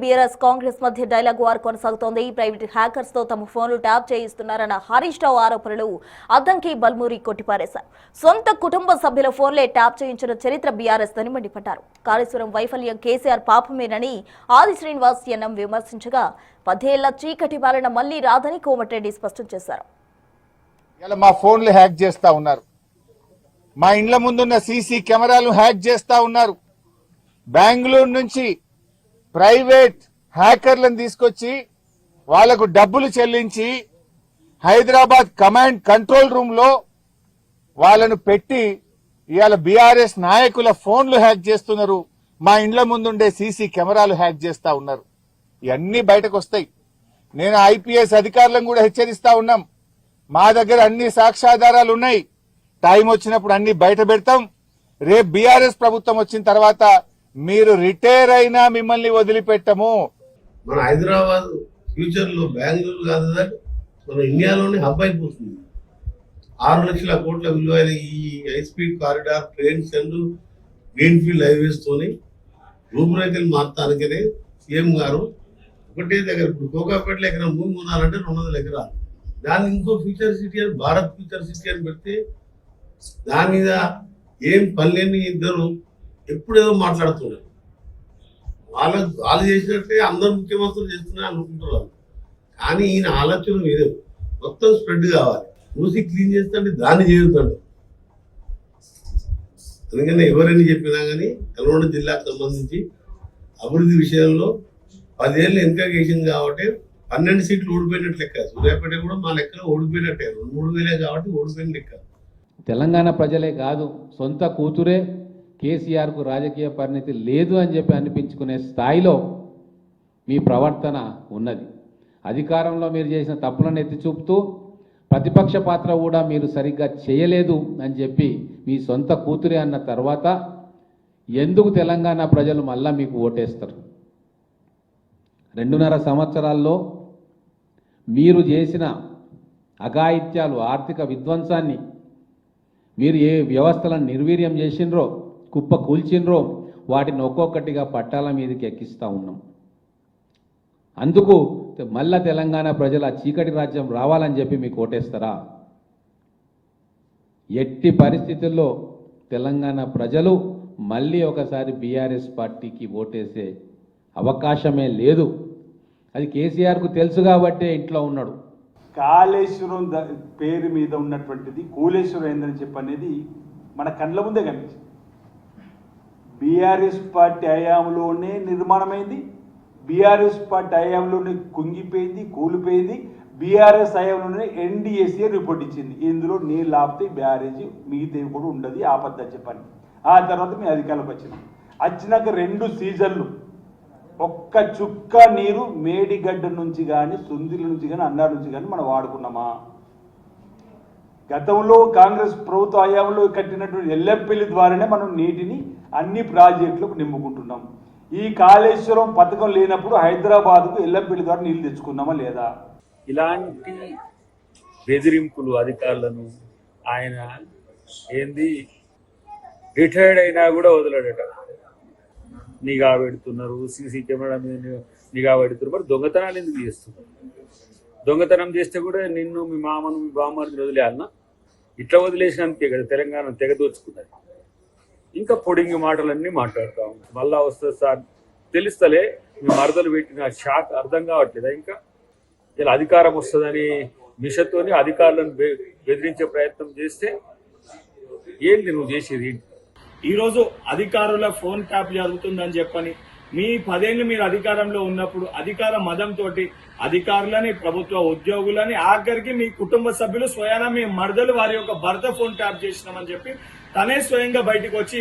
BRS Congress మధ్య dialogue war కొనసాగుతోంది. Private hackers తో తమ ఫోన్లు ట్యాప్ చేయిస్తున్నారన్న హరీష్ రావు ఆరోపణలు అద్దంకి బల్మూరి కొట్టిపారేశారు. సొంత కుటుంబ సభ్యుల ఫోన్లే ట్యాప్ చేయించిన చరిత్ర బీఆర్ఎస్ దని మండిపడ్డారు. కాళేశ్వరం వైఫల్యం కేసీఆర్ పాపమేనని ఆది శ్రీనివాస్ ఎన్ఎం విమర్శించగా 10 ఏళ్ల చీకటి పాలన మళ్లీ రాదని కోమటిరెడ్డి స్పష్టం చేశారు. మా ఫోన్లు హ్యాక్ చేస్తా ఉన్నారు, మా ఇండ్ల ముందున్న సీసీ కెమెరాలు హ్యాక్ చేస్తా ఉన్నారు. బెంగళూరు నుంచి ప్రైవేట్ హ్యాకర్లను తీసుకొచ్చి వాళ్లకు డబ్బులు చెల్లించి హైదరాబాద్ కమాండ్ కంట్రోల్ రూమ్ లో వాళ్ళను పెట్టి ఇవాళ బీఆర్ఎస్ నాయకుల ఫోన్లు హ్యాక్ చేస్తున్నారు. మా ఇండ్ల ముందుండే సీసీ కెమెరాలు హ్యాక్ చేస్తా ఉన్నారు. ఇవన్నీ బయటకు వస్తాయి. నేను ఐపీఎస్ అధికారులను కూడా హెచ్చరిస్తా ఉన్నాం. మా దగ్గర అన్ని సాక్ష్యాధారాలు ఉన్నాయి. టైం వచ్చినప్పుడు అన్ని బయట పెడతాం. రేపు బీఆర్ఎస్ ప్రభుత్వం వచ్చిన తర్వాత మీరు రిటైర్ అయినా మిమ్మల్ని వదిలిపెట్టము. మన హైదరాబాద్ ఫ్యూచర్ లో బెంగళూరు కాదు, మన ఇండియాలోనే హబ్ అయిపోతుంది. 6 లక్షల కోట్ల విలువైన ఈ high speed corridor trains and green field highways తోని రూపురేఖలు మార్చడానికనే సీఎం గారు ఒకటే దగ్గర ఇప్పుడు కోకాపేటలో ఎకరం భూమి కొనాలంటే 200 ఎకరాలు, దాన్ని ఇంకో ఫ్యూచర్ సిటీ అని భారత్ ఫ్యూచర్ సిటీ అని పెడితే దాని మీద ఏం పనిలేని ఇద్దరు ఎప్పుడేదో మాట్లాడుతున్నారు. వాళ్ళు చేసినట్టే అందరు ముఖ్యమంత్రులు చేస్తున్నారు అనుకుంటున్నారు. కానీ ఈయన ఆలోచన వేరే, మొత్తం స్ప్రెడ్ కావాలి. మూసి క్లీన్ చేస్తుంటే దాన్ని చేయుతాడు. అందుకని ఎవరైనా చెప్పినా కానీ నల్గొండ జిల్లాకు సంబంధించి అభివృద్ధి విషయంలో 10 ఏళ్ళు వెనుక చేసింది కాబట్టి 12 సీట్లు ఓడిపోయినట్టు లెక్క. సూర్యాపేట కూడా మా లెక్కలో ఓడిపోయినట్టే, 2-3 వేలే కాబట్టి ఓడిపోయిన లెక్క. తెలంగాణ ప్రజలే కాదు, సొంత కూతురే కేసీఆర్కు రాజకీయ పరిణతి లేదు అని చెప్పి అనిపించుకునే స్థాయిలో మీ ప్రవర్తన ఉన్నది. అధికారంలో మీరు చేసిన తప్పులను ఎత్తి చూపుతూ ప్రతిపక్ష పాత్ర కూడా మీరు సరిగ్గా చేయలేదు అని చెప్పి మీ సొంత కూతురే అన్న తర్వాత ఎందుకు తెలంగాణ ప్రజలు మళ్ళా మీకు ఓటేస్తారు? 2.5 సంవత్సరాల్లో మీరు చేసిన అఘాయిత్యాలు, ఆర్థిక విధ్వంసాన్ని, మీరు ఏ వ్యవస్థలను నిర్వీర్యం చేసినరో, కుప్ప కూల్చినరో వాటిని ఒక్కొక్కటిగా పట్టాల మీదకి ఎక్కిస్తూ ఉన్నాం. అందుకు మళ్ళా తెలంగాణ ప్రజలు ఆ చీకటి రాజ్యం రావాలని చెప్పి మీకు ఓటేస్తారా? ఎట్టి పరిస్థితుల్లో తెలంగాణ ప్రజలు మళ్ళీ ఒకసారి బీఆర్ఎస్ పార్టీకి ఓటేసే అవకాశమే లేదు. అది కేసీఆర్కు తెలుసు కాబట్టే ఇంట్లో ఉన్నాడు. కాళేశ్వరం పేరు మీద ఉన్నటువంటిది కూలేశ్వరం ఏందని చెప్పనేది మన కళ్ళ ముందే కనిపించింది. బీఆర్ఎస్ పార్టీ హయాంలోనే నిర్మాణమైంది, బీఆర్ఎస్ పార్టీ హయాంలోనే కుంగిపోయింది, కూలిపోయింది. బీఆర్ఎస్ హయాంలోనే ఎన్డీఎస్ఏ రిపోర్ట్ ఇచ్చింది, ఇందులో నీళ్ళు ఆపితే బ్యారేజీ మిగతావి కూడా ఉండదు, ఆపద్దని చెప్పని. ఆ తర్వాత మీ అధికారంలోకి వచ్చినాక 2 సీజన్లు ఒక్క చుక్క నీరు మేడిగడ్డ నుంచి కానీ, సుందిల నుంచి కానీ, అన్నాడు నుంచి కానీ మనం వాడుకున్నామా? గతంలో కాంగ్రెస్ ప్రభుత్వ హయాంలో కట్టినటువంటి ఎల్లంపల్లి ద్వారానే మనం నీటిని అన్ని ప్రాజెక్టులకు నింపుకుంటున్నాం. ఈ కాళేశ్వరం పథకం లేనప్పుడు హైదరాబాద్కు ఎల్లంపల్లి ద్వారా నీళ్లు తెచ్చుకున్నామా లేదా? ఇలాంటి బెదిరింపులు అధికారులను ఆయన ఏంది రిటైర్డ్ అయినా కూడా వదలడట. నిఘా పెడుతున్నారు, సీసీ కెమెరా మీద నిఘా పెడుతున్నారు. మరి దొంగతనాలు ఎందుకు చేస్తున్నారు? దొంగతనం చేస్తే కూడా నిన్ను, మీ మామను, మీ బామ్మని వదిలేయాలన్నా? ఇట్లా వదిలేసినందుకే కదా తెలంగాణ తెగదోచుకున్నది. ఇంకా పొడింగి మాటలన్నీ మాట్లాడుతూ ఉంటాం. మళ్ళా వస్తుంది సార్ తెలుస్తలే, మీ మరదలు పెట్టిన షాక్ అర్థం కావట్లేదా? ఇంకా ఇలా అధికారం వస్తుందని మిషతోని అధికారులను బెదిరించే ప్రయత్నం చేస్తే ఏంటి నువ్వు చేసేది? ఈరోజు అధికారుల ఫోన్ ట్యాప్ జరుగుతుందని చెప్పని, మీ 10 ఏళ్ళు మీరు అధికారంలో ఉన్నప్పుడు అధికార మదంతో అధికారులని, ప్రభుత్వ ఉద్యోగులని, ఆఖరికి మీ కుటుంబ సభ్యులు స్వయాన మీ మరదలు వారి యొక్క భర్త ఫోన్ ట్యాప్ చేసినామని చెప్పి తనే స్వయంగా బయటకు వచ్చి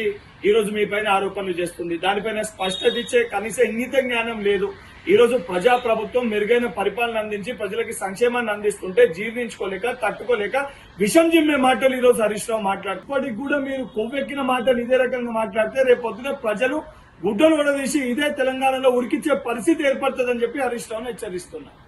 ఈరోజు మీ పైన ఆరోపణలు చేస్తుంది. దానిపైన స్పష్టత ఇచ్చే కనీస ఇంగిత జ్ఞానం లేదు. ఈ రోజు ప్రజా ప్రభుత్వం మెరుగైన పరిపాలన అందించి ప్రజలకి సంక్షేమాన్ని అందిస్తుంటే జీర్ణించుకోలేక, తట్టుకోలేక విషం జిమ్మే మాటలు ఈ రోజు హరీష్ రావు మాట్లాడుకోవడానికి కూడా మీరు కొవ్వెక్కిన మాటలు ఇదే రకంగా మాట్లాడితే రేపు పొద్దున ప్రజలు గుడ్డలు కూడా తీసి ఇదే తెలంగాణలో ఉరికిచ్చే పరిస్థితి ఏర్పడుతుందని చెప్పి హరీష్ రావును హెచ్చరిస్తున్నారు.